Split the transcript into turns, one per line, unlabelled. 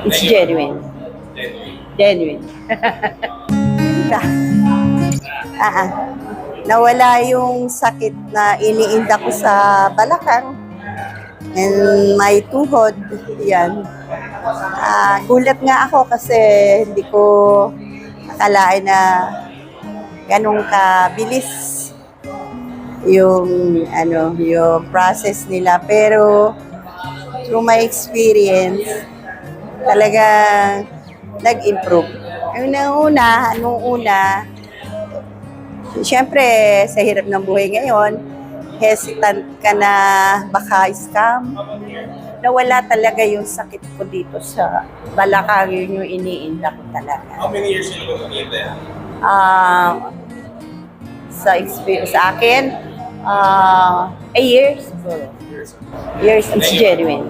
It's genuine. Genuine. Ah, ah. Nawala yung sakit na iniinda ko sa balakang and my tuhod. Yan. Gulat nga ako kasi hindi ko akalain na ganun kabilis yung process nila. Pero through my experience, talagang nag-improve. Nung una, siyempre, sa hirap ng buhay ngayon, hesitant ka na baka scam. Nawala talaga yung sakit ko dito sa balakang, yun yung iniinda ko talaga.
How many years you been looking at that?
Sa experience, sa akin, a year siguro. Years, it's genuine.